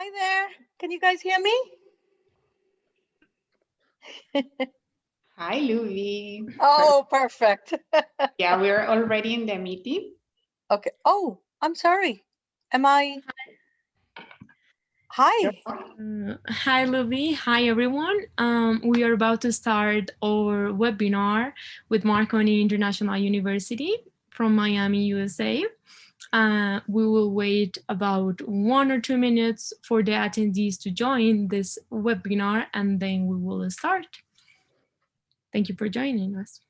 Hi there. Can you guys hear me? Hi, Louie. Oh, perfect. Yeah, we're already in the meeting. Okay. Oh, I'm sorry. Am I? Hi. Hi, Louie. Hi, everyone. We are about to start our webinar with Marconi International University from Miami, USA. We will wait about 1 or 2 minutes for the attendees to join this webinar, and then we will start. Thank you for joining us.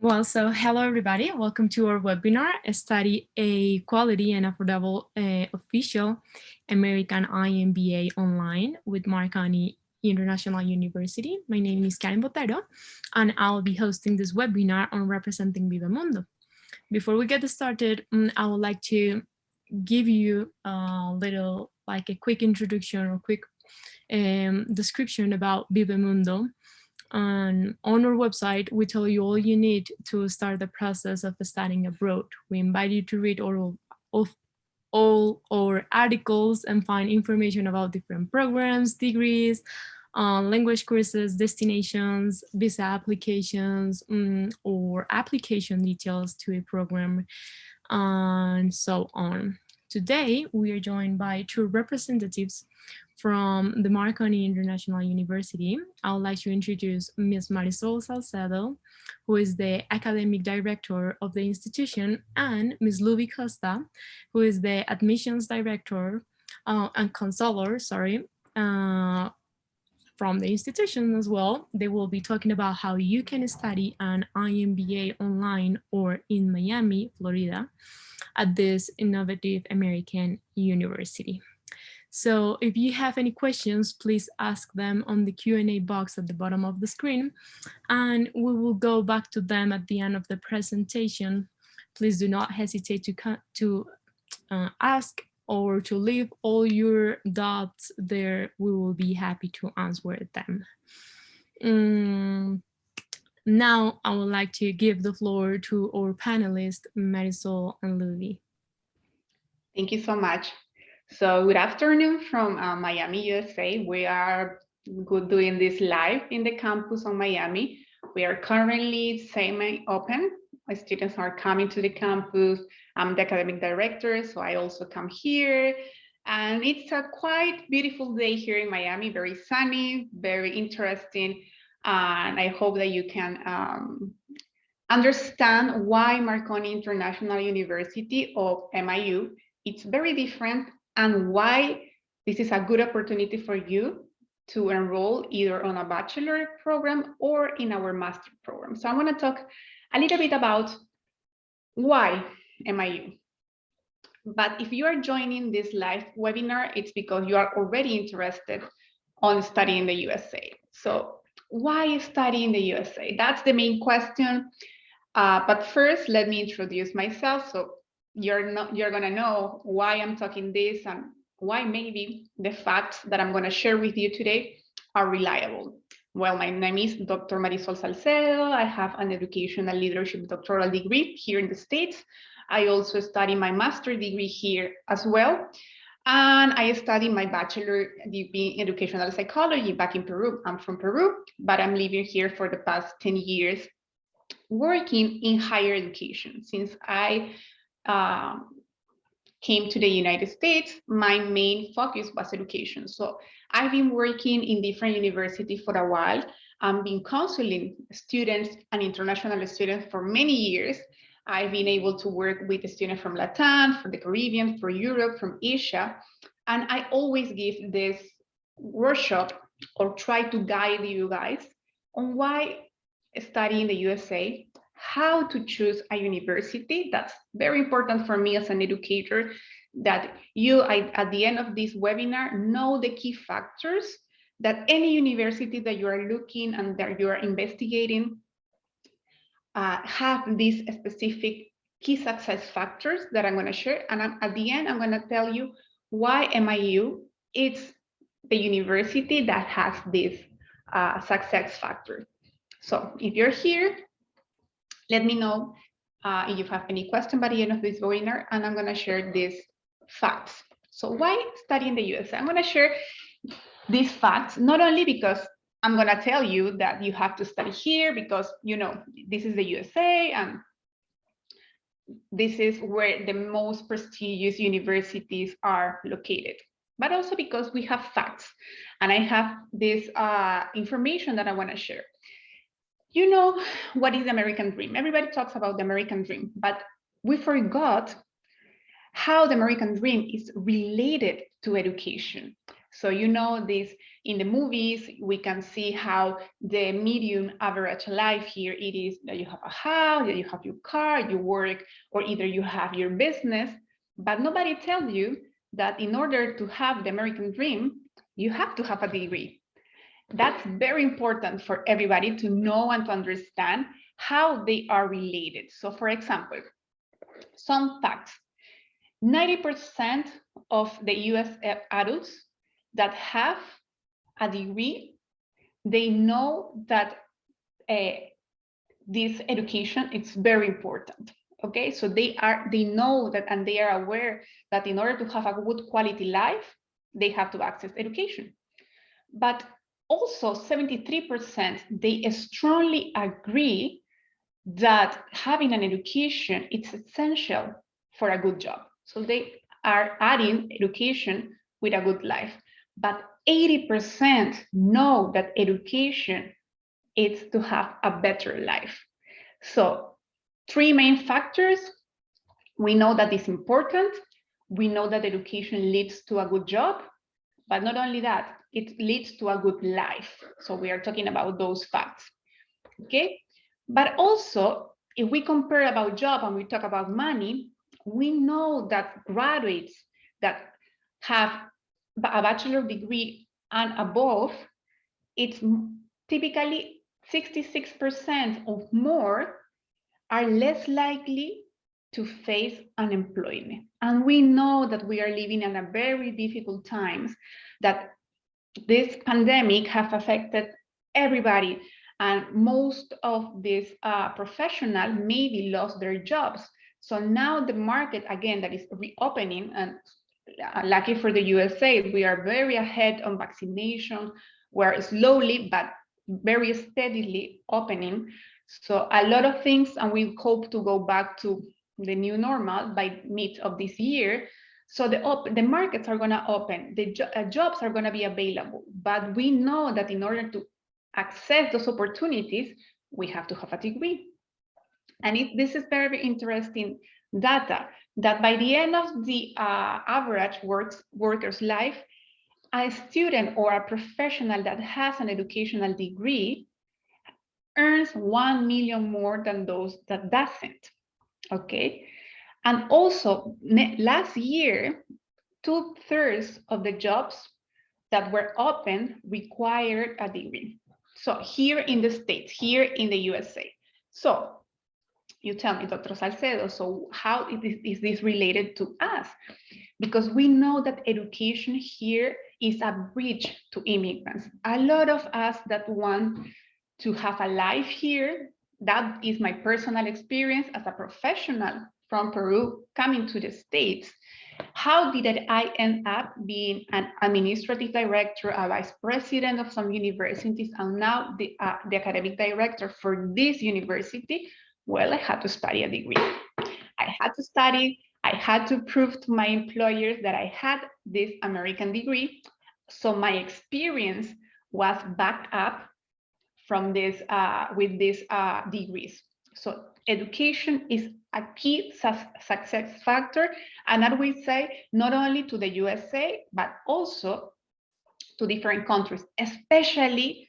Well, so hello everybody. Welcome to our webinar, Study a Quality and Affordable Official American iMBA Online with Marconi International University. My name is Karen Botero, and I'll be hosting this webinar on representing Viva-Mundo. Before we get started, I would like to give you a little, like a quick introduction or quick description about Viva-Mundo. And on our website, we tell you all you need to start the process of studying abroad. We invite you to read all our articles and find information about different programs, degrees, language courses, destinations, visa applications, or application details to a program, and so on. Today, we are joined by two representatives from the Marconi International University. I would like to introduce Ms. Marisol Salcedo, who is the academic director of the institution, and Ms. Luby Costa, who is the admissions director and consular, from the institution as well. They will be talking about how you can study an iMBA online or in Miami, Florida, at this innovative American university. So if you have any questions, please ask them on the Q&A box at the bottom of the screen, and we will go back to them at the end of the presentation. Please do not hesitate to ask or to leave all your doubts there. We will be happy to answer them. Now I would like to give the floor to our panelists, Marisol and Luby. Thank you so much. So good afternoon from Miami, USA. We are doing this live in the campus on Miami. We are currently semi-open. My students are coming to the campus. I'm the academic director, so I also come here. And it's a quite beautiful day here in Miami, very sunny, very interesting. And I hope that you can understand why Marconi International University, of MIU, it's very different, and why this is a good opportunity for you to enroll either on a bachelor program or in our master program. So I want to talk a little bit about why MIU. But if you are joining this live webinar, it's because you are already interested on studying in the USA. So why study in the USA? That's the main question. But first, let me introduce myself. So you're gonna know why I'm talking this and why maybe the facts that I'm gonna share with you today are reliable. Well, my name is Dr. Marisol Salcedo. I have an educational leadership doctoral degree here in the States. I also study my master's degree here as well. And I studied my bachelor degree in educational psychology back in Peru. I'm from Peru, but I'm living here for the past 10 years working in higher education since I came to the United States, my main focus was education. So I've been working in different universities for a while. I've been counseling students and international students for many years. I've been able to work with students from Latin, from the Caribbean, from Europe, from Asia. And I always give this workshop or try to guide you guys on why study in the USA, how to choose a university. That's very important for me as an educator, that you, at the end of this webinar, know the key factors that any university that you are looking and that you are investigating have these specific key success factors that I'm going to share. And at the end, I'm going to tell you why MIU is the university that has this success factor. So if you're here, let me know if you have any question by the end of this webinar, and I'm going to share these facts. So why study in the USA? I'm going to share these facts, not only because I'm going to tell you that you have to study here because, you know, this is the USA and this is where the most prestigious universities are located, but also because we have facts. And I have this information that I want to share. You know, what is the American dream? Everybody talks about the American dream, but we forgot how the American dream is related to education. So you know this, in the movies, we can see how the median average life here, it is that you have a house, that you have your car, you work, or either you have your business, but nobody tells you that in order to have the American dream, you have to have a degree. That's very important for everybody to know and to understand how they are related. So for example, some facts. 90% of the US adults that have a degree, they know that this education is very important. Okay, so they know that, and they are aware that in order to have a good quality life, they have to access education. But also 73%, they strongly agree that having an education is essential for a good job. So they are adding education with a good life. But 80% know that education is to have a better life. So 3 main factors. We know that it's important. We know that education leads to a good job, but not only that, it leads to a good life. So we are talking about those facts, okay? But also, if we compare about job and we talk about money, we know that graduates that have a bachelor degree and above, it's typically 66% or more are less likely to face unemployment. And we know that we are living in a very difficult times, that this pandemic have affected everybody, and most of these professionals maybe lost their jobs. So now the market, again, that is reopening, and lucky for the USA, we are very ahead on vaccination. We're slowly but very steadily opening. So a lot of things, and we hope to go back to the new normal by mid of this year. So the markets are going to open, the jobs are going to be available, but we know that in order to access those opportunities, we have to have a degree. And this is very interesting data, that by the end of the average worker's life, a student or a professional that has an educational degree earns 1 million more than those that doesn't, okay? And also, last year, 2/3 of the jobs that were open required a degree. So here in the States, here in the USA. So you tell me, Dr. Salcedo, so how is this related to us? Because we know that education here is a bridge to immigrants. A lot of us that want to have a life here, that is my personal experience as a professional from Peru coming to the States. How did I end up being an administrative director, a vice president of some universities, and now the academic director for this university? Well, I had to study a degree. I had to study I had to prove to my employers that I had this American degree. So my experience was backed up from this with these degrees. So education is a key success factor, and I will say not only to the USA, but also to different countries, especially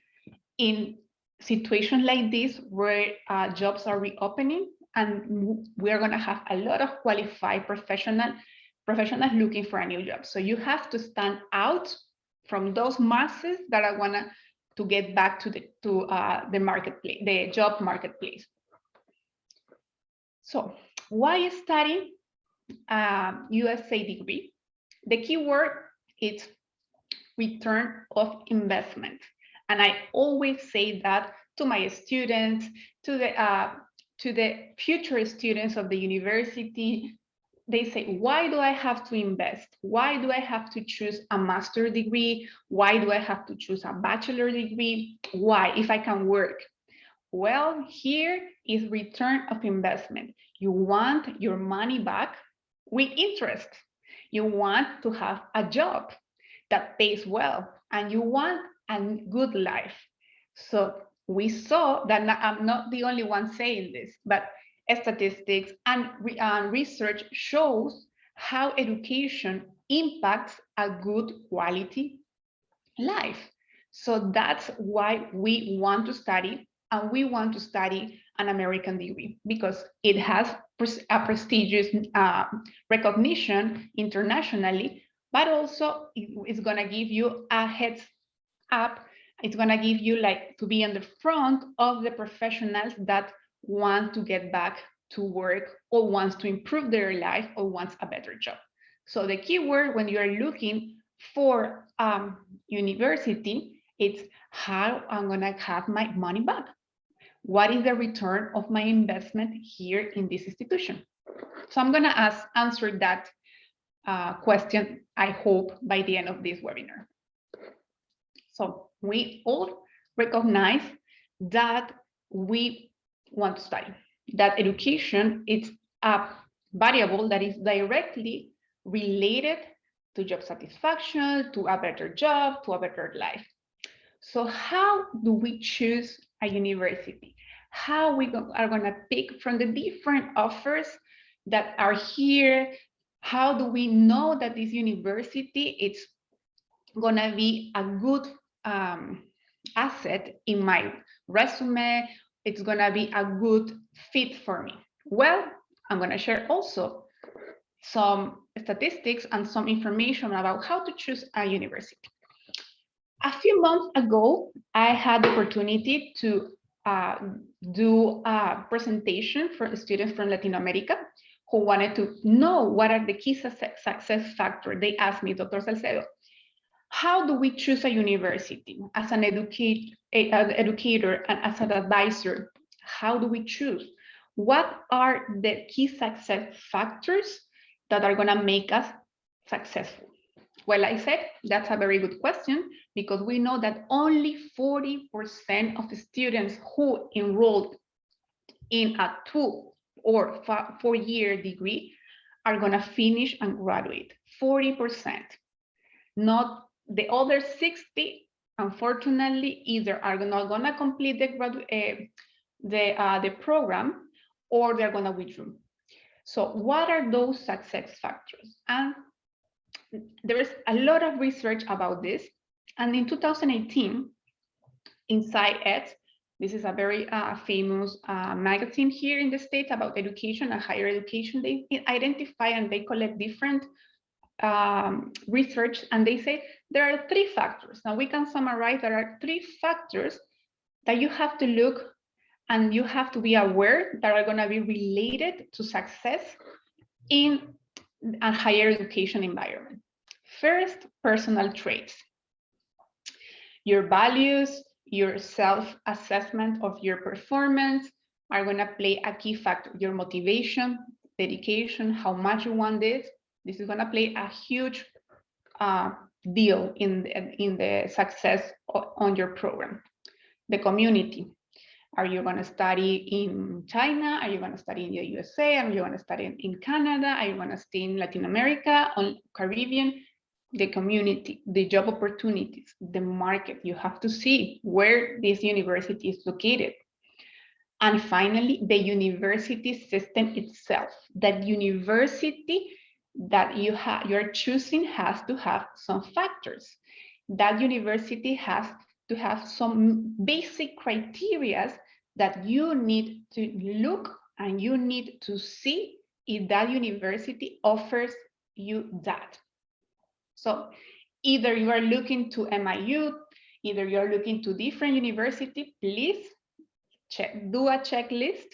in situations like this where jobs are reopening and we are going to have a lot of qualified professionals looking for a new job. So you have to stand out from those masses that are going to get back to the marketplace, the job marketplace. So why study a USA degree? The key word is return of investment. And I always say that to my students, to the future students of the university. They say, why do I have to invest? Why do I have to choose a master's degree? Why do I have to choose a bachelor degree? Why, if I can work? Well, here is return of investment. You want your money back with interest. You want to have a job that pays well, and you want a good life. So we saw that I'm not the only one saying this, but statistics and research shows how education impacts a good quality life. So that's why we want to study, and we want to study an American degree because it has a prestigious recognition internationally, but also it's going to give you a heads up. It's going to give you like to be on the front of the professionals that want to get back to work or wants to improve their life or wants a better job. So the key word when you are looking for university, it's how I'm going to have my money back. What is the return of my investment here in this institution? So I'm going to answer that question, I hope, by the end of this webinar. So we all recognize that we want to study, that education is a variable that is directly related to job satisfaction, to a better job, to a better life. So how do we choose a university? How we are going to pick from the different offers that are here? How do we know that this university is going to be a good asset in my resume? It's going to be a good fit for me. Well, I'm going to share also some statistics and some information about how to choose a university. A few months ago, I had the opportunity to do a presentation for students from Latin America who wanted to know what are the key success factors. They asked me, Dr. Salcedo, how do we choose a university? As an educator and as an advisor, how do we choose? What are the key success factors that are going to make us successful? Well, I said that's a very good question because we know that only 40% of the students who enrolled in a 2 or 4-year degree are going to finish and graduate. 40%. Not the other 60, unfortunately, either are not going to complete the program or they're going to withdraw. So what are those success factors? And there is a lot of research about this. And in 2018, Inside Ed, this is a very famous magazine here in the States about education and higher education. They identify and they collect different research, and they say there are 3 factors. Now we can summarize there are 3 factors that you have to look and you have to be aware that are going to be related to success in a higher education environment. First, personal traits. Your values, your self-assessment of your performance are going to play a key factor. Your motivation, dedication, how much you want this. This is going to play a huge deal in the success on your program. The community. Are you going to study in China? Are you going to study in the USA? Are you going to study in Canada? Are you going to stay in Latin America, on Caribbean? The community, the job opportunities, the market. You have to see where this university is located. And finally, the university system itself. That university that you're choosing has to have some factors. That university has to have some basic criteria that you need to look and you need to see if that university offers you that. So either you are looking to MIU, either you're looking to different university, please do a checklist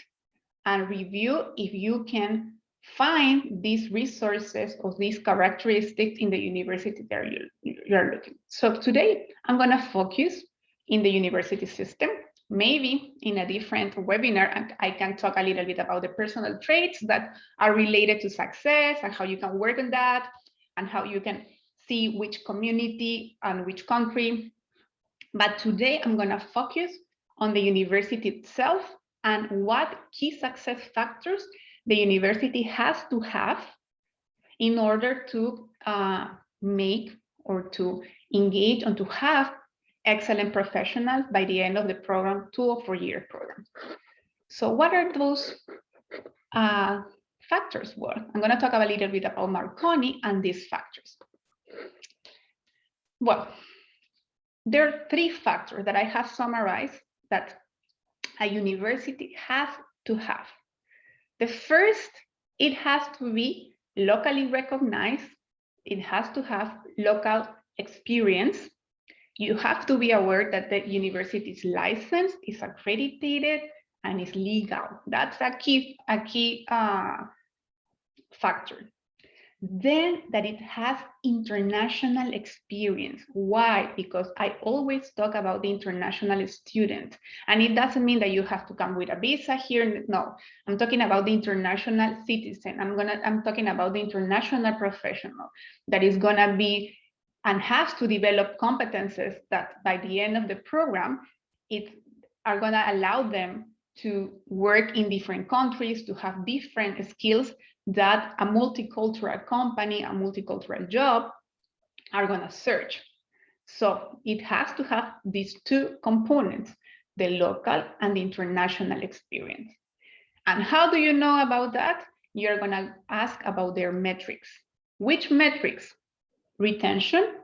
and review if you can find these resources or these characteristics in the university that you're looking. So today I'm going to focus in the university system. Maybe in a different webinar, I can talk a little bit about the personal traits that are related to success and how you can work on that and how you can see which community and which country. But today I'm going to focus on the university itself and what key success factors the university has to have in order to make or to engage and to have excellent professionals by the end of the program, 2 or 4 year program. So what are those factors? Well, I'm going to talk a little bit about Marconi and these factors. Well, there are 3 factors that I have summarized that a university has to have. The first, it has to be locally recognized. It has to have local experience. You have to be aware that the university is licensed, is accredited, and is legal. That's a key factor. Then that it has international experience. Why? Because I always talk about the international student, and it doesn't mean that you have to come with a visa here. No, I'm talking about the international citizen. I'm talking about the international professional that is gonna be and has to develop competences that by the end of the program, are gonna allow them to work in different countries, to have different skills that a multicultural company, a multicultural job are going to search. So it has to have these 2 components, the local and the international experience. And how do you know about that? You're going to ask about their metrics. Which metrics? Retention,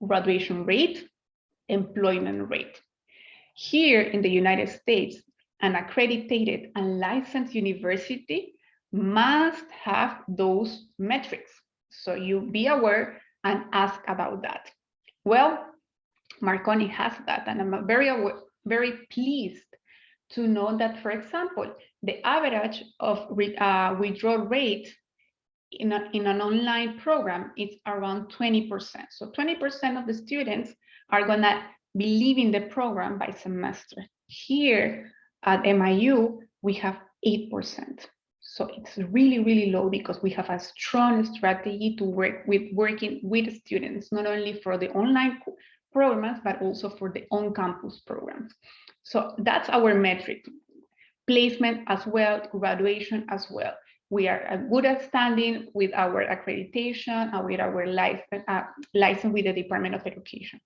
graduation rate, employment rate. Here in the United States, an accredited and licensed university must have those metrics. So you be aware and ask about that. Well, Marconi has that, and I'm very pleased to know that, for example, the average of withdrawal rate in an online program is around 20%. So 20% of the students are gonna be leaving the program by semester. Here at MIU, we have 8%. So it's really, really low because we have a strong strategy to working with students, not only for the online programs, but also for the on-campus programs. So that's our metric. Placement as well, graduation as well. We are good at standing with our accreditation and with our license with the Department of Education.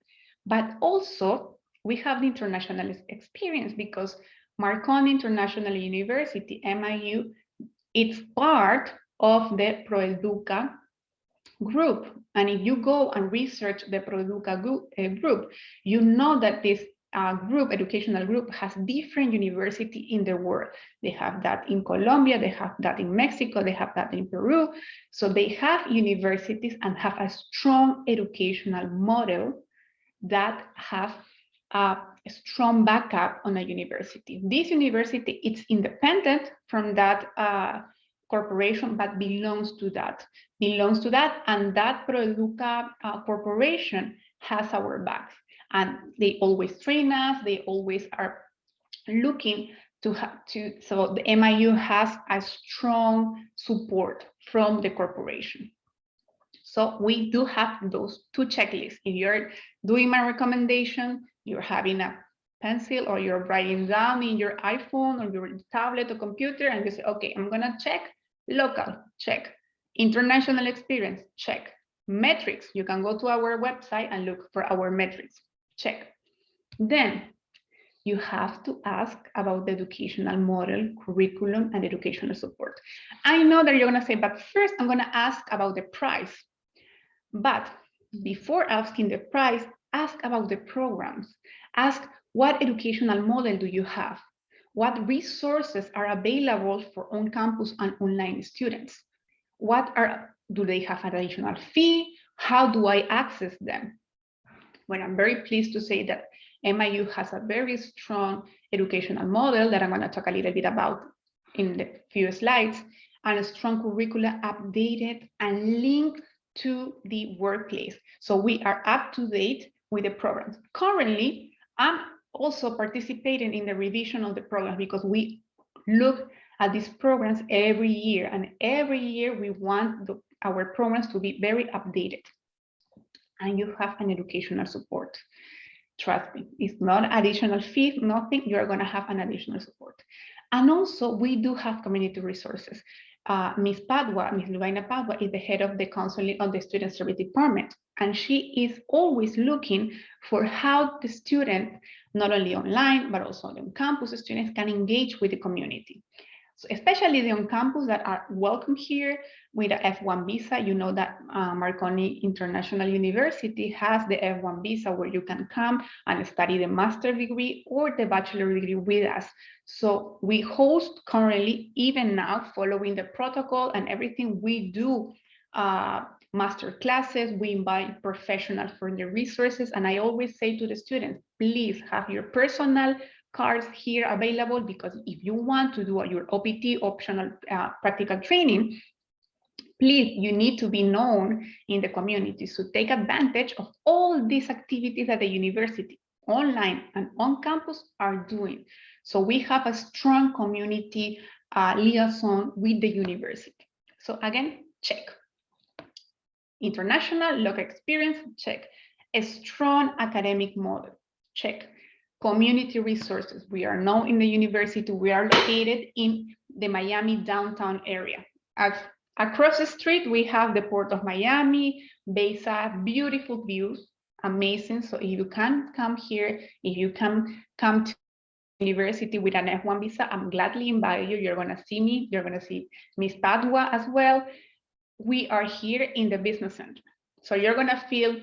But also, we have the international experience because Marconi International University, MIU, it's part of the ProEduca group. And if you go and research the ProEduca group, you know that this educational group, has different universities in the world. They have that in Colombia, they have that in Mexico, they have that in Peru. So they have universities and have a strong educational model that have a strong backup on a university. This university, it's independent from that corporation, but belongs to that, and that ProEduca corporation has our backs. And they always train us, they always are looking so the MIU has a strong support from the corporation. So we do have those 2 checklists. If you're doing my recommendation, you're having a pencil or you're writing down in your iPhone or your tablet or computer and you say, okay, I'm gonna check local, check. International experience, check. Metrics, you can go to our website and look for our metrics, check. Then you have to ask about the educational model, curriculum, and educational support. I know that you're gonna say, but first I'm gonna ask about the price. But before asking the price, ask about the programs. Ask what educational model do you have? What resources are available for on-campus and online students? Do they have an additional fee? How do I access them? Well, I'm very pleased to say that MIU has a very strong educational model that I'm going to talk a little bit about in the few slides, and a strong curricula updated and linked to the workplace. So we are up to date with the programs. Currently, I'm also participating in the revision of the program because we look at these programs every year, and every year we want our programs to be very updated. And you have an educational support. Trust me, it's not additional fee, nothing, you're gonna have an additional support. And also we do have community resources. Ms. Luvaina Padua is the head of the counseling of the student service department. And she is always looking for how the student, not only online, but also on campus students can engage with the community. So especially the on-campus that are welcome here with the F1 visa. You know that Marconi International University has the F1 visa where you can come and study the master's degree or the bachelor degree with us. So we host currently, even now, following the protocol and everything, we do master classes, we invite professionals for the resources. And I always say to the students, please have your personal cards here available, because if you want to do your OPT, optional practical training, please, you need to be known in the community. So take advantage of all these activities that the university, online and on campus, are doing. So we have a strong community liaison with the university. So again, check. International, local experience, check. A strong academic model, check. Community resources. We are now in the university. We are located in the Miami downtown area. Across the street, we have the Port of Miami, Bayside, beautiful views, amazing. So if you can come here, if you can come to university with an F1 visa, I'm gladly invite you. You're gonna see me, you're gonna see Ms. Padua as well. We are here in the business center. So you're gonna feel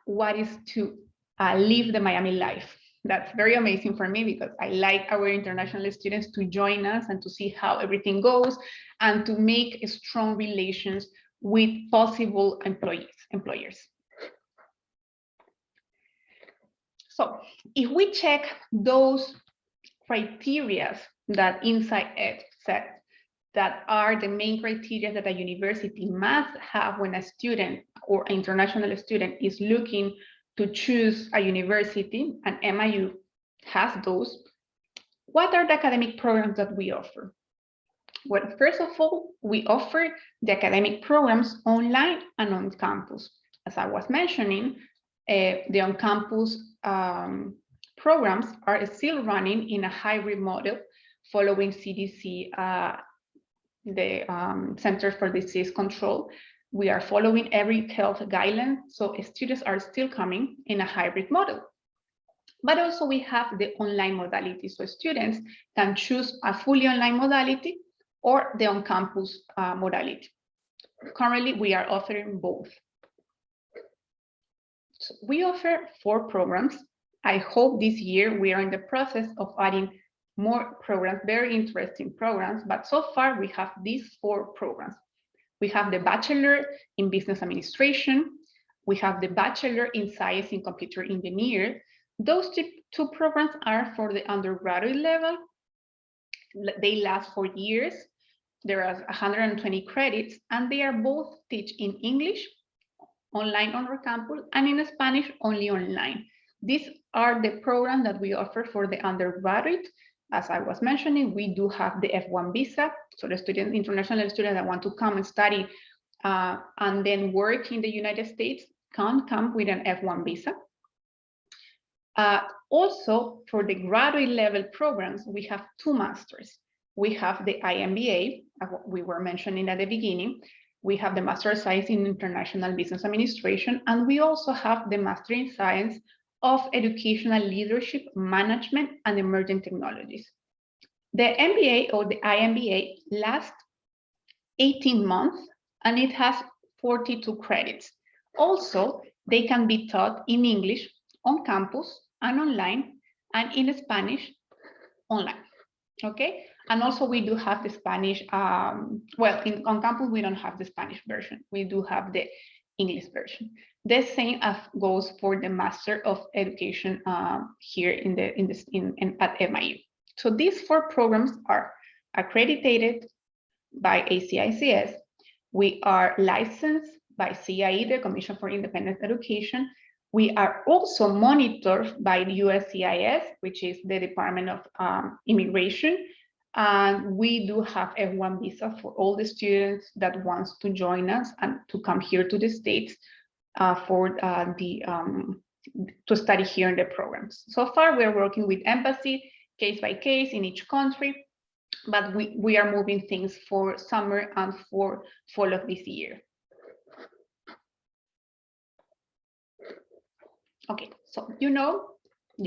what is to live the Miami life. That's very amazing for me because I like our international students to join us and to see how everything goes and to make strong relations with possible employers. So if we check those criteria that Inside Ed said, that are the main criteria that a university must have when a student or an international student is looking to choose a university, and MIU has those. What are the academic programs that we offer? Well, first of all, we offer the academic programs online and on campus. As I was mentioning, the on-campus programs are still running in a hybrid model following CDC, the Center for Disease Control. We are following every health guideline, so students are still coming in a hybrid model. But also we have the online modality, so students can choose a fully online modality or the on-campus modality. Currently, we are offering both. So we offer 4 programs. I hope this year we are in the process of adding more programs, very interesting programs, but so far we have these 4 programs. We have the Bachelor in Business Administration. We have the Bachelor in Science in Computer Engineer. Those 2 programs are for the undergraduate level. They last 4 years. There are 120 credits, and they are both teach in English, online on our campus, and in Spanish, only online. These are the programs that we offer for the undergraduate. As I was mentioning, we do have the F1 visa. So the international students that want to come and study and then work in the United States can come with an F1 visa. Also, for the graduate level programs, we have 2 masters. We have the iMBA, we were mentioning at the beginning. We have the Master of Science in International Business Administration, and we also have the Master in Science of Educational Leadership, Management, and Emerging Technologies. The MBA or the iMBA lasts 18 months, and it has 42 credits. Also, they can be taught in English on campus and online, and in Spanish online. Okay, and also we do have the Spanish, well, on campus we don't have the Spanish version, we do have the English version. The same as goes for the Master of Education here at MIU. So these 4 programs are accredited by ACICS. We are licensed by CIE, the Commission for Independent Education. We are also monitored by the USCIS, which is the Department of Immigration. And we do have F1 visa for all the students that wants to join us and to come here to the States to study here in the programs. So far, we're working with embassy, case by case in each country, but we are moving things for summer and for fall of this year. Okay, so you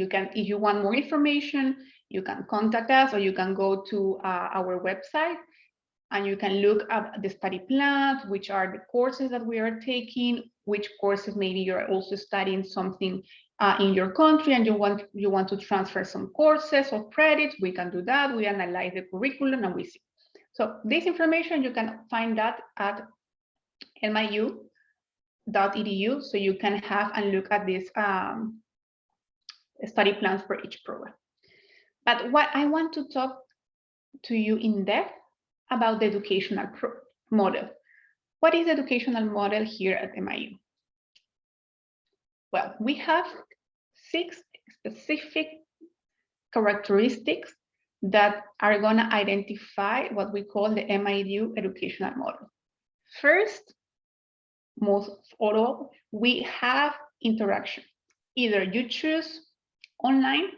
can, if you want more information, you can contact us, or you can go to our website and you can look at the study plans, which are the courses that we are taking, which courses maybe you're also studying something in your country and you want to transfer some courses or credits, we can do that. We analyze the curriculum and we see. So this information, you can find that at miu.edu, so you can have and look at this study plans for each program. But what I want to talk to you in depth about the educational model. What is the educational model here at MIU? Well, we have 6 specific characteristics that are going to identify what we call the MIU educational model. First, most of all, we have interaction. Either you choose online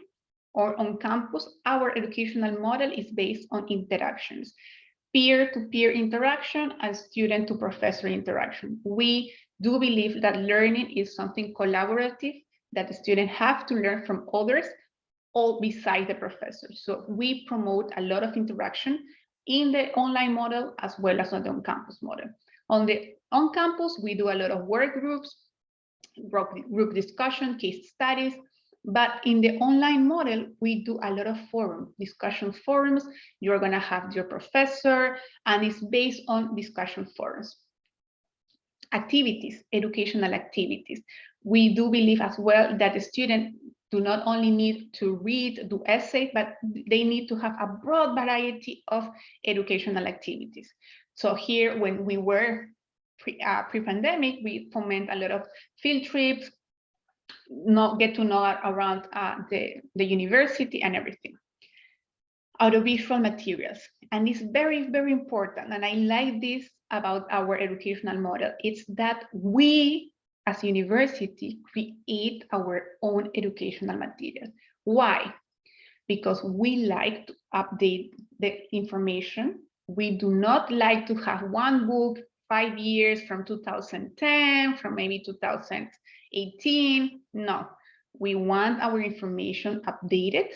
or on campus. Our educational model is based on interactions, peer-to-peer interaction and student-to-professor interaction. We do believe that learning is something collaborative, that the students have to learn from others, all besides the professor. So we promote a lot of interaction in the online model as well as on the on-campus model. On campus, we do a lot of work groups, group discussion, case studies, but in the online model, we do a lot of discussion forums. You're going to have your professor, and it's based on discussion forums. Activities, educational activities. We do believe as well that the student do not only need to read, do essays, but they need to have a broad variety of educational activities. So here, when we were pre-pandemic, we foment a lot of field trips, get to know around the university and everything. Audiovisual materials, and it's very, very important, and I like this about our educational model. It's that we, as university, create our own educational material. Why? Because we like to update the information. We do not like to have one book 5 years from 2010, from maybe 2018. No, we want our information updated.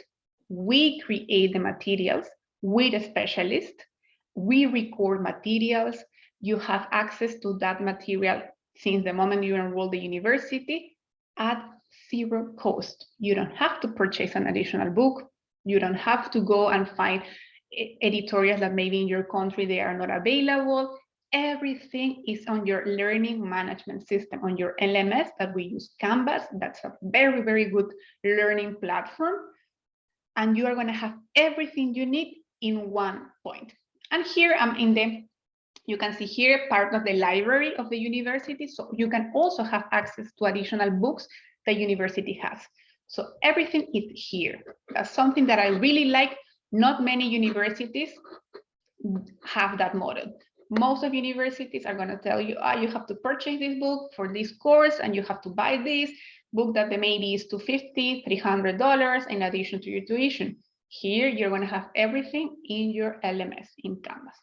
We create the materials with a specialist. We record materials. You have access to that material since the moment you enroll the university at zero cost. You don't have to purchase an additional book. You don't have to go and find editorials that maybe in your country they are not available. Everything is on your learning management system, on your LMS that we use, Canvas. That's a very, very good learning platform. And you are going to have everything you need in one point. And here I'm you can see here part of the library of the university. So you can also have access to additional books the university has. So everything is here. That's something that I really like. Not many universities have that model. Most of universities are going to tell you, you have to purchase this book for this course and you have to buy this. book that maybe is $250, $300 in addition to your tuition. Here, you're going to have everything in your LMS in Canvas.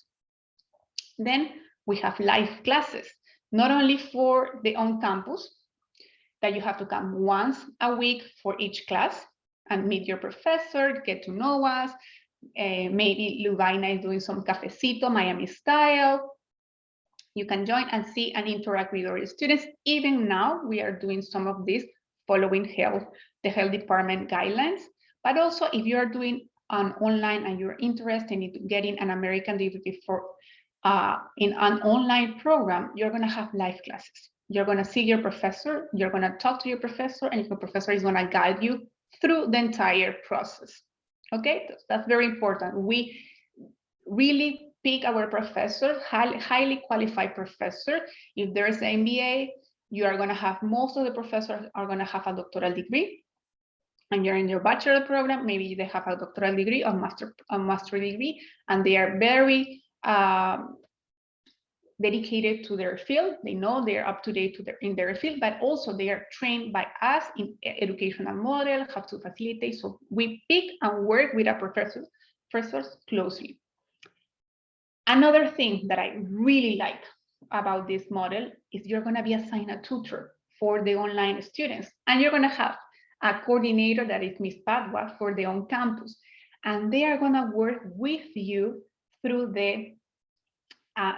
Then we have live classes, not only for the on-campus, that you have to come once a week for each class and meet your professor, get to know us. Maybe Lubaina is doing some cafecito, Miami style. You can join and see and interact with our students. Even now, we are doing some of this following the health department guidelines. But also, if you are doing an online and you're interested in getting an American degree in an online program, you're going to have live classes. You're going to see your professor, you're going to talk to your professor, and your professor is going to guide you through the entire process. Okay, that's very important. We really pick our professor, highly qualified professor. If there's an MBA, you are going to have, most of the professors are going to have a doctoral degree. And you're in your bachelor program, maybe they have a doctoral degree or master degree, and they are very dedicated to their field. They know they're up to date in their field, but also they are trained by us in educational model, how to facilitate. So we pick and work with our professors closely. Another thing that I really like about this model is you're going to be assigned a tutor for the online students, and you're going to have a coordinator that is Ms. Padua for the on-campus, and they are going to work with you through the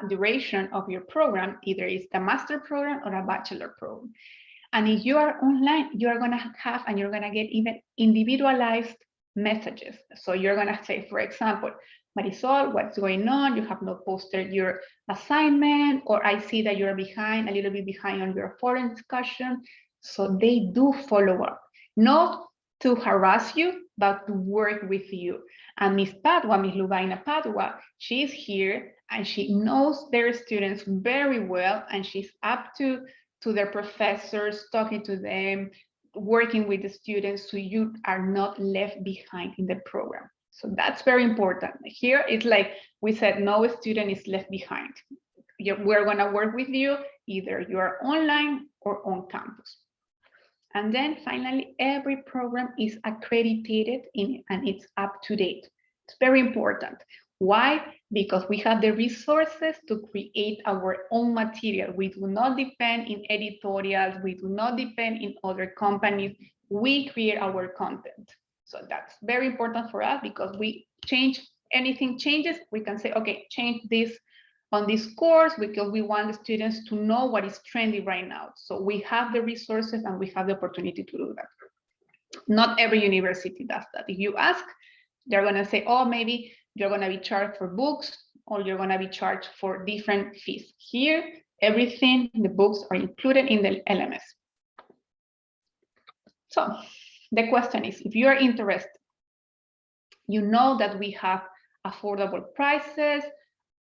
duration of your program, either it's the master program or a bachelor program. And if you are online, you're going to have and you're going to get even individualized messages. So you're going to say, for example, Marisol, what's going on? You have not posted your assignment, or I see that you're behind, a little bit behind on your foreign discussion. So they do follow up, not to harass you, but to work with you. And Ms. Padua, Ms. Lubaina Padua, she's here and she knows their students very well, and she's up to their professors, talking to them, working with the students, so you are not left behind in the program. So that's very important. Here it's like we said, no student is left behind. We're going to work with you, either you are online or on campus. And then finally, every program is accredited and it's up to date. It's very important. Why? Because we have the resources to create our own material. We do not depend in editorials. We do not depend in other companies. We create our content. So that's very important for us, because we change, anything changes, we can say, okay, change this on this course, because we want the students to know what is trendy right now. So we have the resources and we have the opportunity to do that. Not every university does that. If you ask, they're going to say, oh, maybe you're going to be charged for books, or you're going to be charged for different fees. Here, everything, the books are included in the LMS. So the question is, if you are interested, you know that we have affordable prices.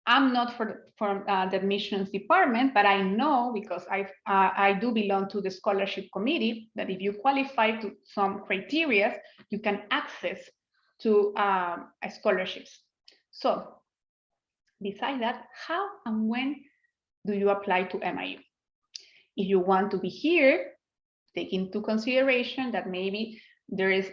I'm not from the admissions department, but I know, because I do belong to the scholarship committee, that if you qualify to some criteria, you can access to scholarships. So besides that, how and when do you apply to MIU? If you want to be here, take into consideration that maybe there is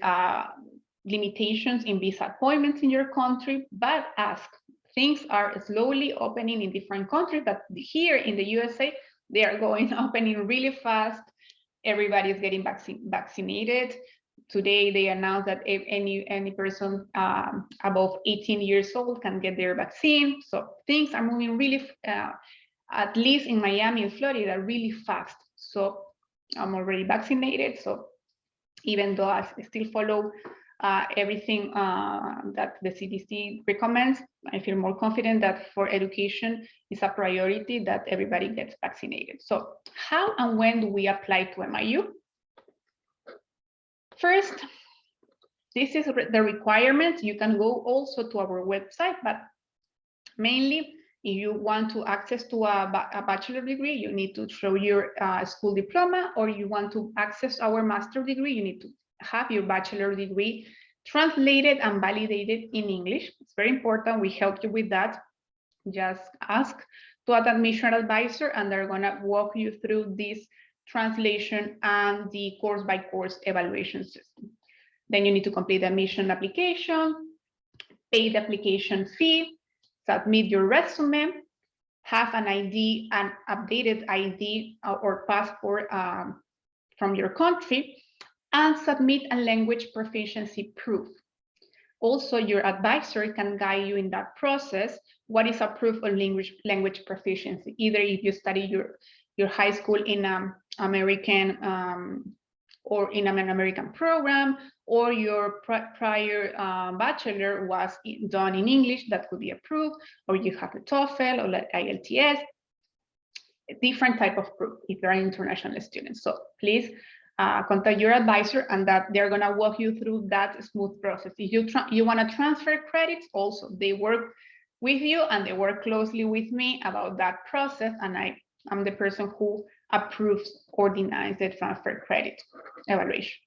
limitations in visa appointments in your country, but ask. Things are slowly opening in different countries, but here in the USA, they are opening really fast. Everybody is getting vaccinated. Today, they announced that any person above 18 years old can get their vaccine. So things are moving really, at least in Miami and Florida, really fast. So I'm already vaccinated. So even though I still follow everything that the CDC recommends, I feel more confident that for education is a priority that everybody gets vaccinated. So how and when do we apply to MIU? First, this is the requirement. You can go also to our website, but mainly if you want to access to a bachelor degree, you need to show your school diploma, or you want to access our master degree, you need to have your bachelor degree translated and validated in English. It's very important. We help you with that. Just ask to an admission advisor, and they're going to walk you through this translation, and the course-by-course evaluation system. Then you need to complete the admission application, pay the application fee, submit your resume, have an ID, an updated ID or passport from your country, and submit a language proficiency proof. Also, your advisor can guide you in that process. What is a proof of language proficiency? Either if you study your high school in American or in an American program, or your prior bachelor was done in English, that could be a proof, or you have the TOEFL or like IELTS, a different type of proof if you're an international student. So please contact your advisor, and that they're gonna walk you through that smooth process. If you wanna transfer credits, also they work with you and they work closely with me about that process, and I'm the person who approves or denies the transfer credit evaluation.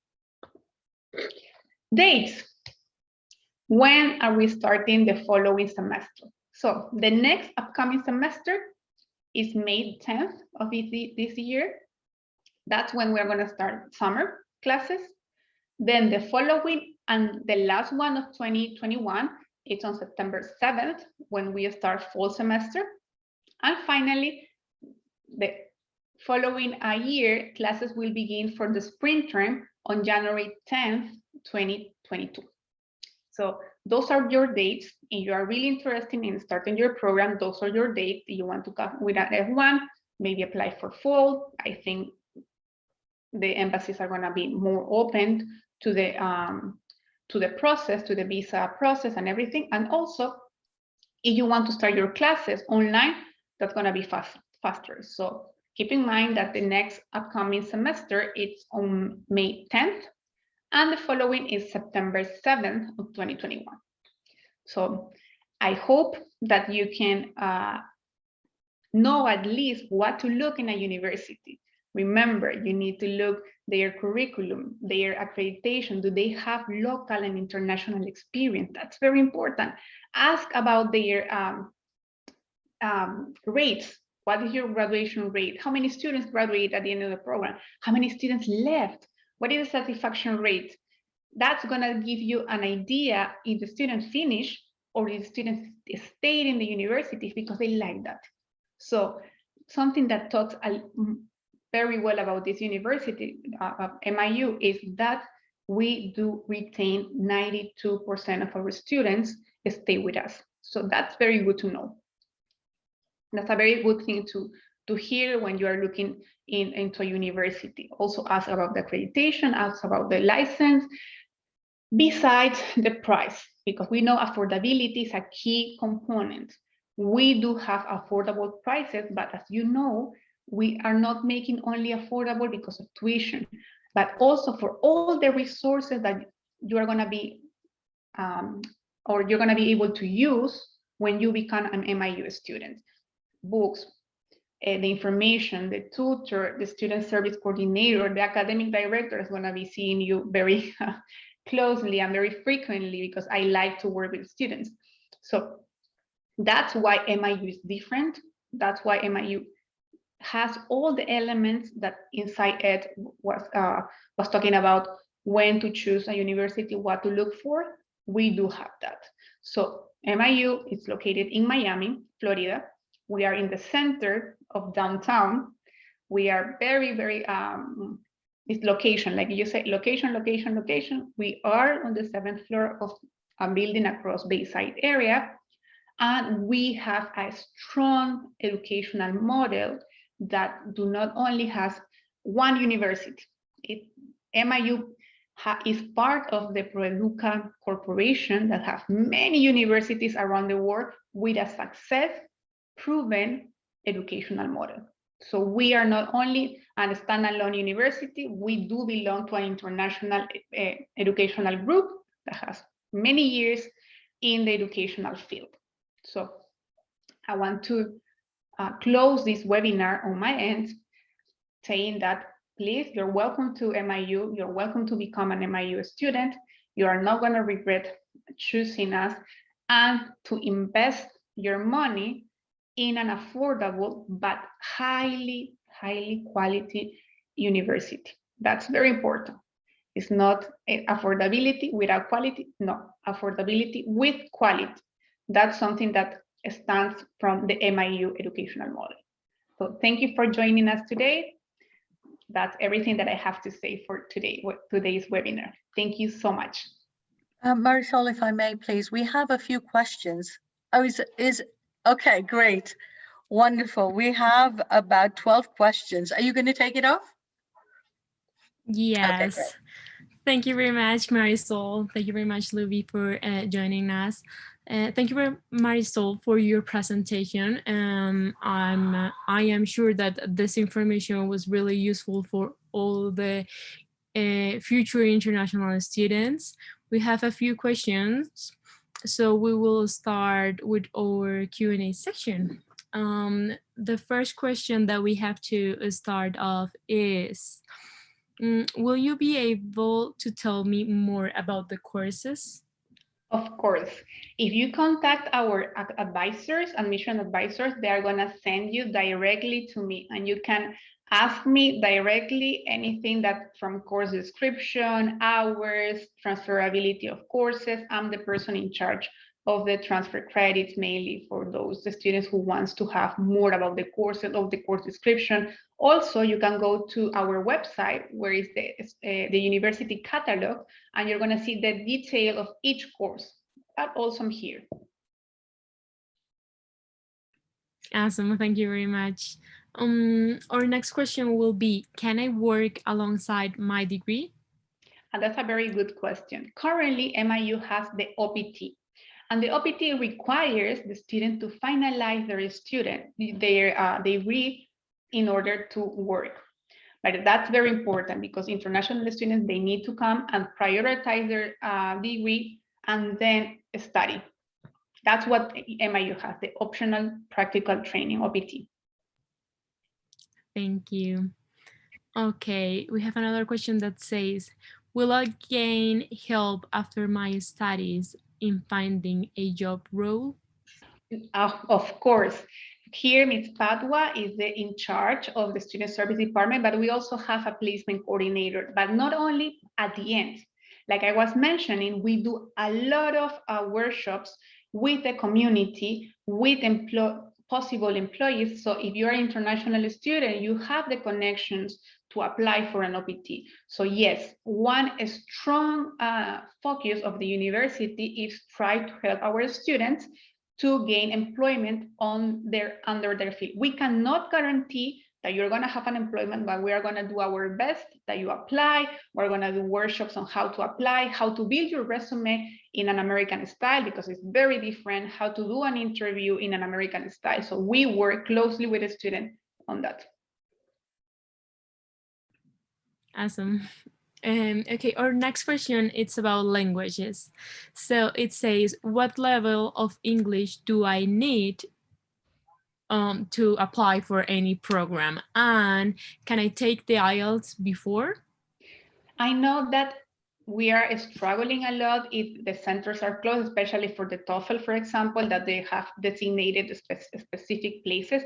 Dates. When are we starting the following semester? So the next upcoming semester is May 10th of this year. That's when we're going to start summer classes. Then the following and the last one of 2021, it's on September 7th when we start fall semester. And finally, the following year, classes will begin for the spring term on January 10th, 2022. So those are your dates. If you are really interested in starting your program, those are your dates. If you want to come with an F1, maybe apply for fall. I think the embassies are going to be more open to the process, to the visa process and everything. And also, if you want to start your classes online, that's going to be faster. So keep in mind that the next upcoming semester is on May 10th, and the following is September 7th of 2021. So I hope that you can know at least what to look in a university. Remember, you need to look their curriculum, their accreditation. Do they have local and international experience? That's very important. Ask about their rates. What is your graduation rate? How many students graduate at the end of the program? How many students left? What is the satisfaction rate? That's gonna give you an idea if the students finish or if the students stayed in the university because they like that. So something that talks very well about this university, MIU, is that we do retain 92% of our students stay with us. So that's very good to know. That's a very good thing to hear when you are looking into a university. Also ask about the accreditation, ask about the license, besides the price, because we know affordability is a key component. We do have affordable prices, but as you know, we are not making only affordable because of tuition, but also for all the resources that you are going to be or you're going to be able to use when you become an MIU student. Books, the information, the tutor, the student service coordinator, the academic director is going to be seeing you very closely and very frequently because I like to work with students. So that's why MIU is different. That's why MIU has all the elements that Inside Ed was talking about when to choose a university, what to look for. We do have that. So MIU is located in Miami, Florida. We are in the center of downtown. We are very, very, it's location, like you say, location, location, location. We are on the 7th floor of a building across Bayside area. And we have a strong educational model that do not only has one university. MIU is part of the ProEduca Corporation that have many universities around the world with a success proven educational model. So we are not only a standalone university, we do belong to an international educational group that has many years in the educational field. So I want to close this webinar on my end, saying that please, you're welcome to MIU, you're welcome to become an MIU student. You are not gonna regret choosing us, and to invest your money in an affordable but highly quality university. That's very important. It's not affordability without quality. No, affordability with quality. That's something that stands from the MIU educational model. So thank you for joining us today. That's everything that I have to say for today's webinar. Thank you so much. Marisol, if I may, please, we have a few questions. Oh, okay, great. Wonderful. We have about 12 questions. Are you going to take it off? Yes. Okay, thank you very much, Marisol. Thank you very much, Luby, for joining us. Thank you very Marisol for your presentation. I am sure that this information was really useful for all the future international students. We have a few questions, so we will start with our Q&A section. The first question that we have to start off is, will you be able to tell me more about the courses? Of course, if you contact our advisors, admission advisors, they are going to send you directly to me, and you can ask me directly anything that from course description, hours, transferability of courses. I'm the person in charge of the transfer credits, mainly for those students who wants to have more about the courses of the course description. Also, you can go to our website, where is the university catalog, and you're going to see the detail of each course. That's awesome here. Awesome, thank you very much. Our next question will be, can I work alongside my degree? And that's a very good question. Currently, MIU has the OPT. And the OPT requires the student to finalize their degree in order to work. But that's very important, because international students, they need to come and prioritize their degree and then study. That's what MIU has, the optional practical training, OPT. Thank you. Okay, we have another question that says, will I gain help after my studies in finding a job role? Of course. Here, Ms. Padua is in charge of the student service department, but we also have a placement coordinator, but not only at the end. Like I was mentioning, we do a lot of workshops with the community, with possible employees. So if you're an international student, you have the connections to apply for an OPT. So yes, one strong focus of the university is try to help our students to gain employment under their field. We cannot guarantee that you're going to have an employment, but we are going to do our best that you apply. We're going to do workshops on how to apply, how to build your resume in an American style, because it's very different, how to do an interview in an American style. So we work closely with the student on that. Awesome. Okay, our next question, it's about languages. So it says, what level of English do I need to apply for any program? And can I take the IELTS before? I know that we are struggling a lot if the centers are closed, especially for the TOEFL, for example, that they have designated specific places.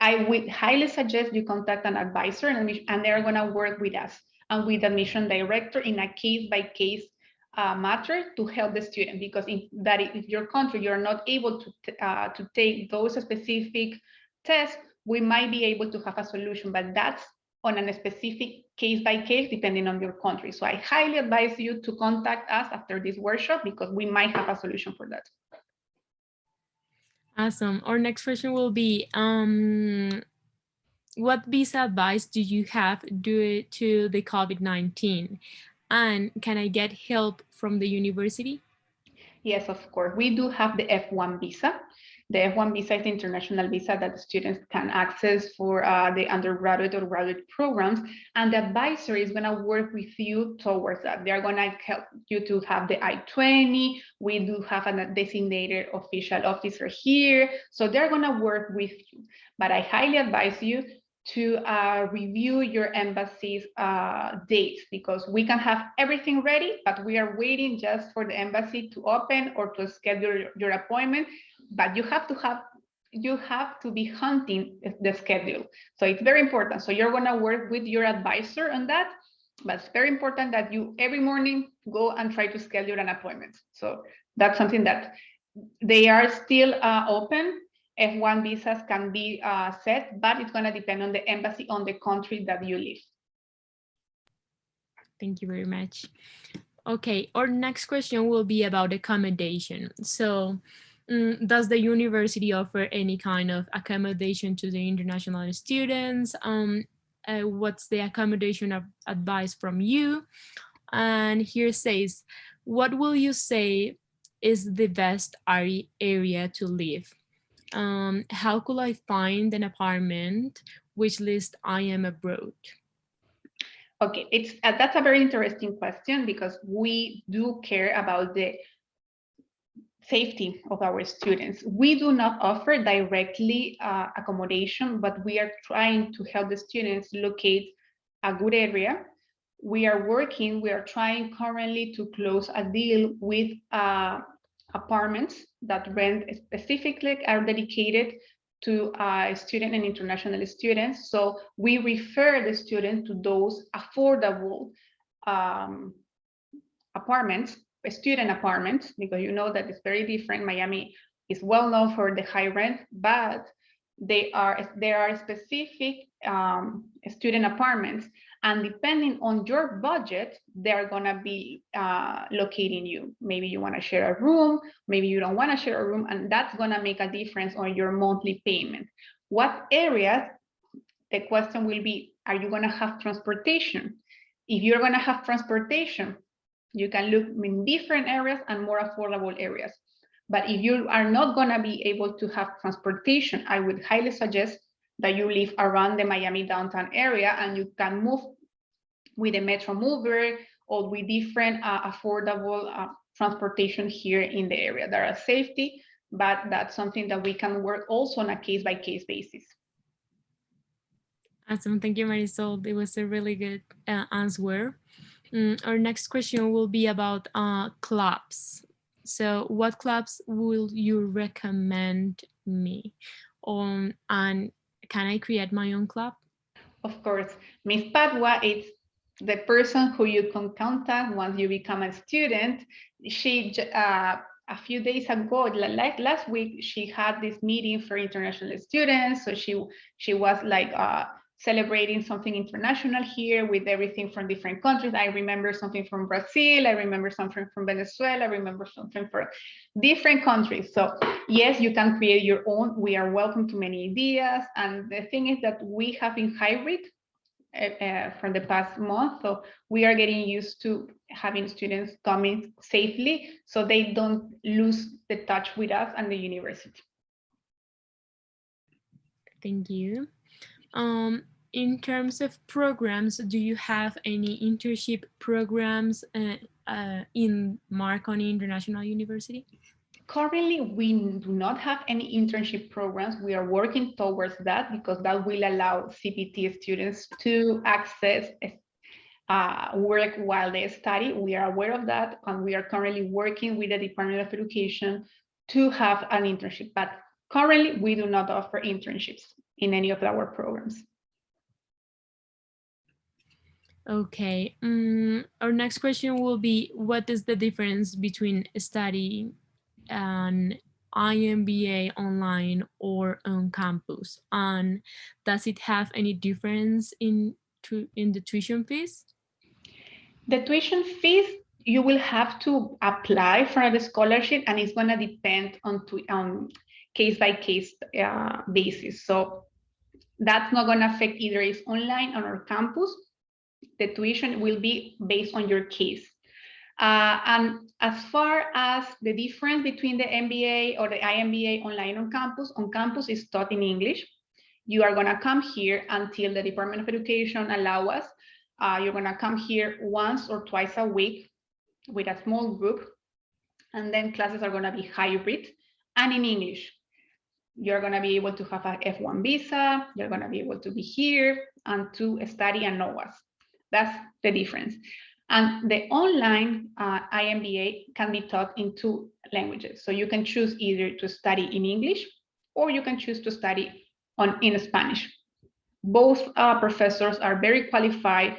I would highly suggest you contact an advisor, and they're going to work with us and with the admission director in a case-by-case matter to help the student, because if your country, you're not able to take those specific tests, we might be able to have a solution, but that's on a specific case-by-case depending on your country. So I highly advise you to contact us after this workshop, because we might have a solution for that. Awesome. Our next question will be, what visa advice do you have due to the COVID-19? And can I get help from the university? Yes, of course. We do have the F1 visa. The F1 visa is the international visa that students can access for the undergraduate or graduate programs. And the advisor is going to work with you towards that. They are going to help you to have the I-20. We do have a designated official officer here. So they're going to work with you. But I highly advise you to review your embassy's dates, because we can have everything ready, but we are waiting just for the embassy to open or to schedule your appointment. But you have to have you have to be hunting the schedule. So it's very important. So you're gonna work with your advisor on that, but it's very important that you every morning go and try to schedule an appointment. So that's something that they are still open. F1 visas can be set, but it's gonna depend on the embassy on the country that you live. Thank you very much. Okay, our next question will be about accommodation. So, does the university offer any kind of accommodation to the international students? What's the accommodation advice from you? And here says, what will you say is the best area to live? How could I find an apartment? Which list I am abroad? Okay, that's a very interesting question because we do care about the safety of our students. We do not offer directly accommodation, but we are trying to help the students locate a good area. We are trying currently to close a deal with apartments that rent specifically are dedicated to student and international students. So we refer the student to those affordable apartments, student apartments, because you know that it's very different. Miami is well known for the high rent, but there are specific student apartments, and depending on your budget, they're gonna be locating you. Maybe you want to share a room, maybe you don't want to share a room, and that's gonna make a difference on your monthly payment. What areas? The question will be, are you gonna have transportation? If you're gonna have transportation, you can look in different areas and more affordable areas. But if you are not going to be able to have transportation, I would highly suggest that you live around the Miami downtown area and you can move with a Metro Mover or with different affordable transportation here in the area. There are safety, but that's something that we can work also on a case-by-case basis. Awesome. Thank you, Marisol. It was a really good answer. Our next question will be about clubs. So what clubs will you recommend me? And can I create my own club? Of course, Miss Padua is the person who you can contact once you become a student. She, a few days ago, like last week, she had this meeting for international students. So she was like, celebrating something international here with everything from different countries. I remember something from Brazil, I remember something from Venezuela, I remember something from different countries. So yes, you can create your own. We are welcome to many ideas. And the thing is that we have been hybrid from the past month. So we are getting used to having students coming safely so they don't lose the touch with us and the university. Thank you. In terms of programs, do you have any internship programs in Marconi International University? Currently, we do not have any internship programs. We are working towards that because that will allow CPT students to access work while they study. We are aware of that, and we are currently working with the Department of Education to have an internship. But currently, we do not offer internships in any of our programs. Okay, our next question will be, what is the difference between studying an iMBA online or on campus? And does it have any difference in the tuition fees? The tuition fees, you will have to apply for the scholarship, and it's going to depend on case-by-case basis. So that's not going to affect either it's online or on campus. The tuition will be based on your case. And as far as the difference between the MBA or the iMBA online on campus is taught in English. You are going to come here until the Department of Education allow us. You're going to come here once or twice a week with a small group, and then classes are going to be hybrid and in English. You're going to be able to have an F1 visa. You're going to be able to be here and to study and know us. That's the difference. And the online iMBA can be taught in 2 languages. So you can choose either to study in English or you can choose to study in Spanish. Both professors are very qualified.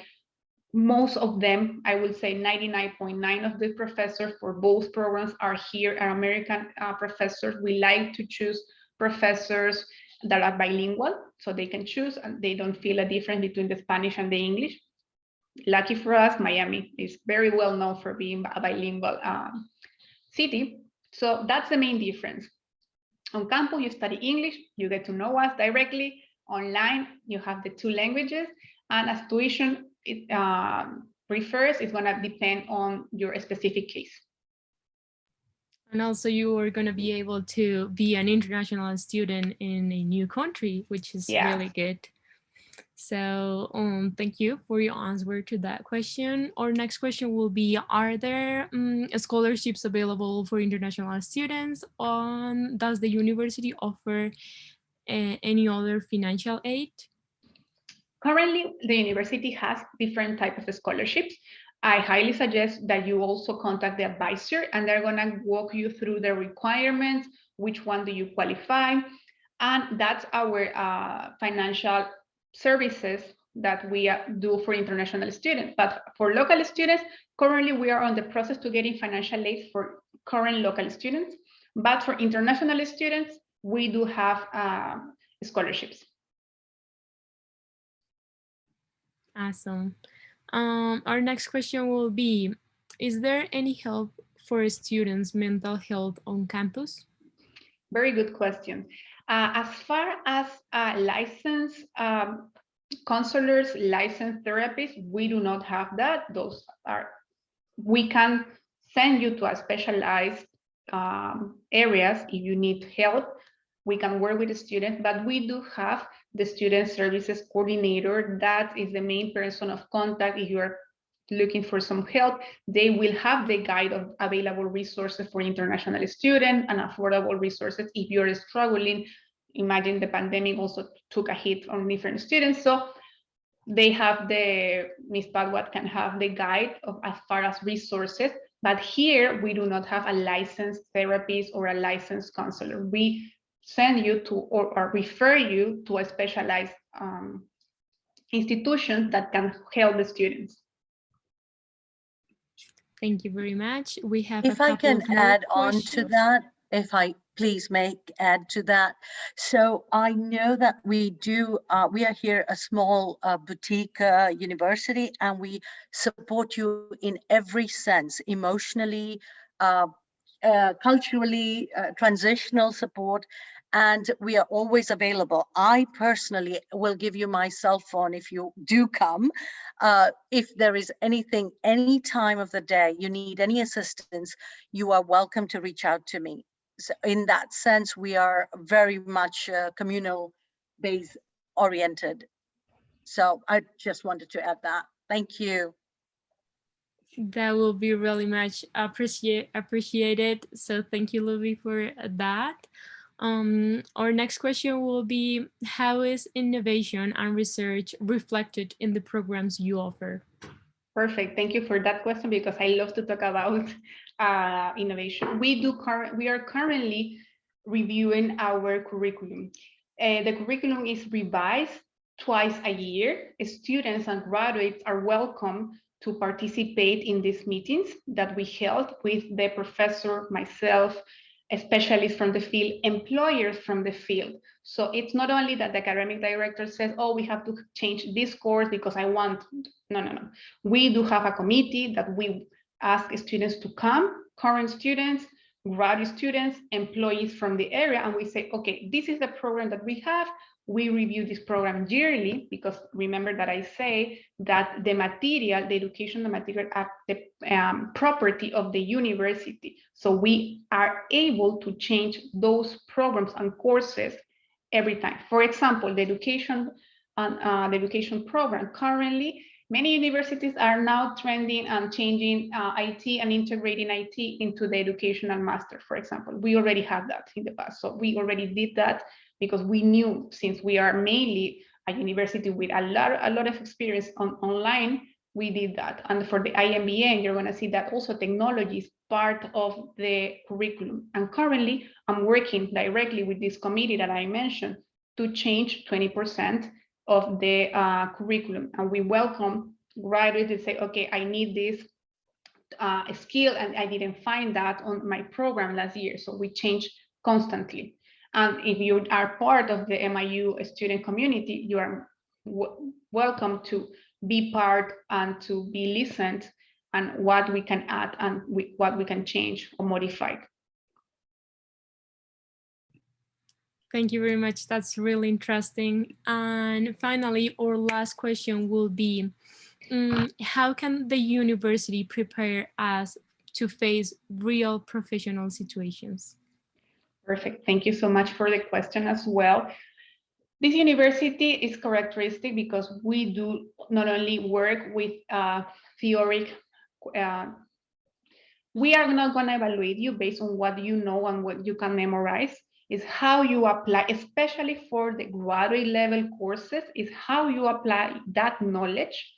Most of them, I would say 99.9% of the professors for both programs are here, are American professors. We like to choose professors that are bilingual, so they can choose and they don't feel a difference between the Spanish and the English. Lucky for us, Miami is very well known for being a bilingual city. So that's the main difference. On campus, you study English, you get to know us directly. Online, you have the two languages, and as tuition it prefers, it's going to depend on your specific case. And also you are going to be able to be an international student in a new country, which is really good. So thank you for your answer to that question. Our next question will be, are there scholarships available for international students? Does the university offer any other financial aid? Currently, the university has different types of scholarships. I highly suggest that you also contact the advisor, and they're going to walk you through the requirements, which one do you qualify, and that's our financial services that we do for international students. But for local students, currently we are on the process to getting financial aid for current local students. But for international students, we do have scholarships. Awesome. Our next question will be, is there any help for students' mental health on campus? Very good question. As far as licensed counselors, licensed therapists, we do not have that. Those are, we can send you to a specialized areas if you need help. We can work with the students, but we do have the student services coordinator. That is the main person of contact. If you are looking for some help, they will have the guide of available resources for international students and affordable resources if you're struggling. Imagine the pandemic also took a hit on different students. So they have Ms. Padua can have the guide of as far as resources, but here we do not have a licensed therapist or a licensed counselor. We send you to or refer you to a specialized institution that can help the students. Thank you very much. We have if I can add on to that, if I please add to that. So I know that we are here a small boutique university, and we support you in every sense, emotionally, culturally, transitional support, and we are always available. I personally will give you my cell phone if you do come. If there is anything, any time of the day you need any assistance, you are welcome to reach out to me. So in that sense, we are very much communal based oriented. So I just wanted to add that. Thank you. That will be really much appreciated. So thank you, Lily, for that. Our next question will be, how is innovation and research reflected in the programs you offer? Perfect. Thank you for that question, because I love to talk about innovation. We are currently reviewing our curriculum. The curriculum is revised twice a year. Students and graduates are welcome to participate in these meetings that we held with the professor, myself, specialists from the field, employers from the field. So it's not only that the academic director says, oh, we have to change this course because I want. No. We do have a committee that we ask students to come, current students, graduate students, employees from the area, and we say, okay, this is the program that we have. We review this program yearly, because remember that I say that the material, the education, the material are the property of the university. So we are able to change those programs and courses every time. For example, the education program currently, many universities are now trending and changing IT and integrating IT into the educational master, for example. We already had that in the past. So we already did that because we knew, since we are mainly a university with a lot of experience online, we did that. And for the iMBA, you're going to see that also technologies part of the curriculum. And currently, I'm working directly with this committee that I mentioned to change 20% of the curriculum. And we welcome graduates to say, okay, I need this skill and I didn't find that on my program last year. So we change constantly. And if you are part of the MIU student community, you are welcome to be part and to be listened and what we can add and what we can change or modify. Thank you very much. That's really interesting. And finally, our last question will be, how can the university prepare us to face real professional situations? Perfect. Thank you so much for the question as well. This university is characteristic because we do not only work with theory. We are not going to evaluate you based on what you know and what you can memorize. Is how you apply, especially for the graduate level courses, is how you apply that knowledge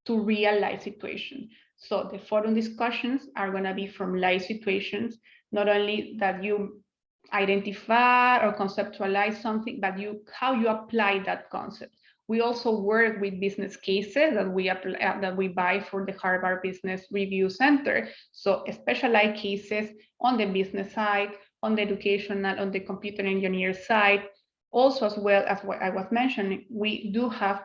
to real life situations. So the forum discussions are going to be from live situations, not only that you identify or conceptualize something, but how you apply that concept. We also work with business cases that we buy for the Harvard Business Review Center. So specialized cases on the business side, on the educational, on the computer engineer side. Also, as well as what I was mentioning, we do have,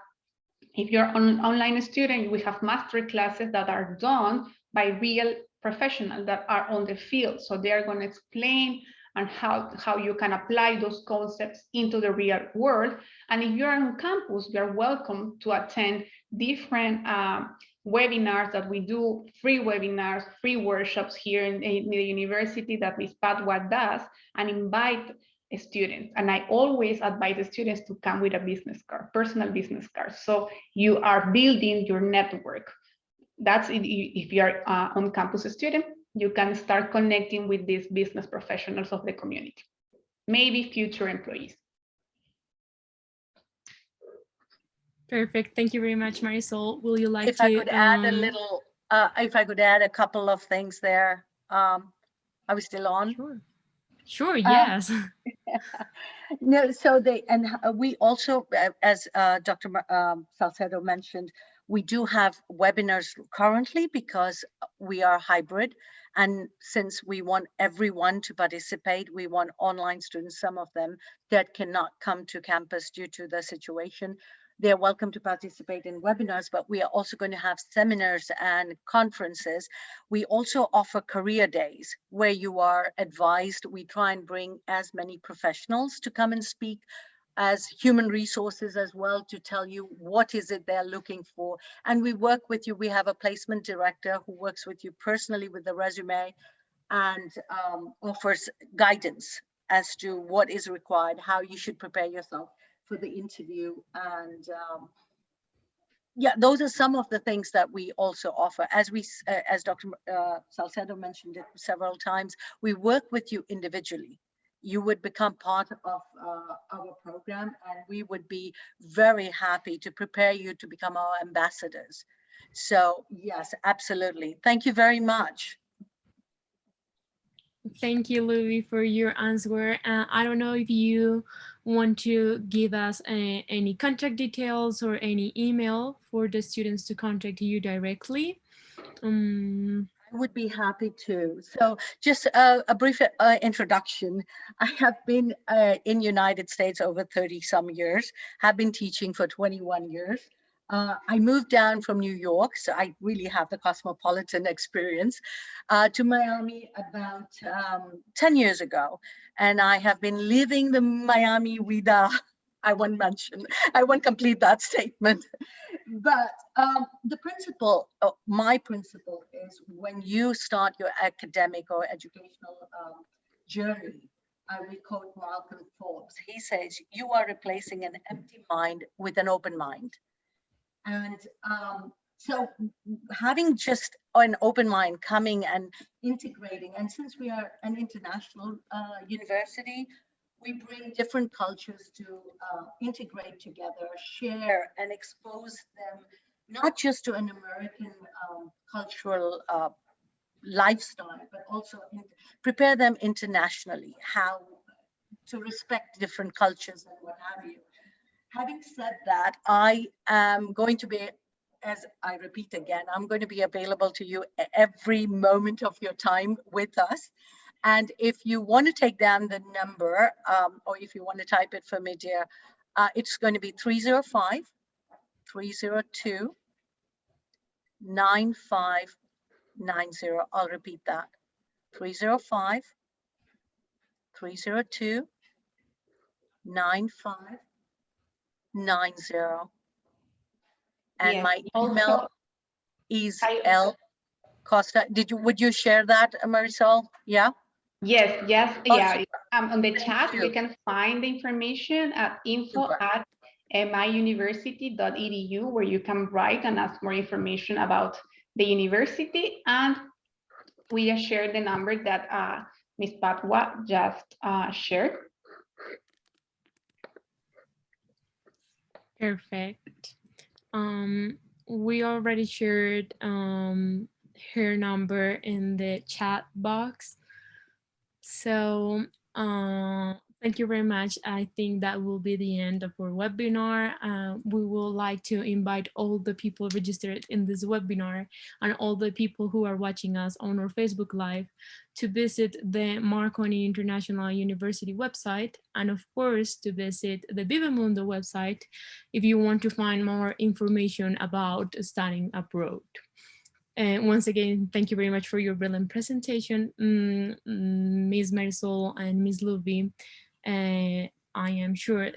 if you're an online student, we have master classes that are done by real professionals that are on the field. So they are going to explain and how you can apply those concepts into the real world. And if you're on campus, you're welcome to attend different webinars that we do, free webinars, free workshops here in the university that Ms. Padua does, and invite students. And I always advise the students to come with a business card, personal business card. So you are building your network. That's if you're on campus student, you can start connecting with these business professionals of the community, maybe future employees. Perfect. Thank you very much, Marisol. Will you like if to I could add a little, if I could add a couple of things there. Are we still on? Sure, yes. No, so we also, as Dr. Salcedo mentioned, we do have webinars currently because we are hybrid. And since we want everyone to participate, we want online students, some of them that cannot come to campus due to the situation. They're welcome to participate in webinars, but we are also going to have seminars and conferences. We also offer career days where you are advised. We try and bring as many professionals to come and speak as human resources as well, to tell you what is it they're looking for. And we work with you. We have a placement director who works with you personally with the resume and offers guidance as to what is required, how you should prepare yourself for the interview. And yeah, those are some of the things that we also offer. As Dr. Salcedo mentioned it several times, we work with you individually. You would become part of our program, and we would be very happy to prepare you to become our ambassadors. So yes, absolutely. Thank you very much. Thank you, Louis, for your answer. I don't know if you want to give us any contact details or any email for the students to contact you directly. I would be happy to. So just a brief introduction. I have been in United States over 30 some years, have been teaching for 21 years. I moved down from New York, so I really have the cosmopolitan experience, to Miami about 10 years ago. And I have been living the Miami vida. I won't complete that statement. But the principle, my principle is when you start your academic or educational journey, I will quote Malcolm Forbes. He says, you are replacing an empty mind with an open mind. And so having just an open mind, coming and integrating, and since we are an international university, we bring different cultures to integrate together, share, and expose them, not just to an American cultural lifestyle, but also prepare them internationally, how to respect different cultures and what have you. Having said that, I am going to be, as I repeat again, I'm going to be available to you every moment of your time with us. And if you want to take down the number, or if you want to type it for me, dear, it's going to be 305-302-9590. I'll repeat that. 305-302-9590. And Yes, my email also, is L Costa. Would you share that, Marisol? Yeah. Yes, yes, Oh, yeah. On the Thank chat, you. you can find the information at info@miuniversity.edu, where you can write and ask more information about the university. And we just shared the number that Ms. Patwa just shared. Perfect. We already shared her number in the chat box. So thank you very much. I think that will be the end of our webinar. We would like to invite all the people registered in this webinar and all the people who are watching us on our Facebook Live to visit the Marconi International University website, and of course to visit the Viva-Mundo website if you want to find more information about studying abroad. And once again, thank you very much for your brilliant presentation, Ms. Marisol and Ms. Luby. I am sure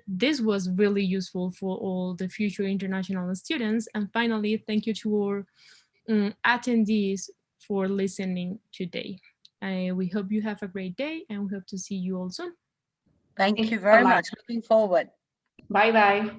this was really useful for all the future international students. And finally, thank you to our attendees for listening today. We hope you have a great day, and we hope to see you all soon. Thank you very much. Looking forward. Bye-bye.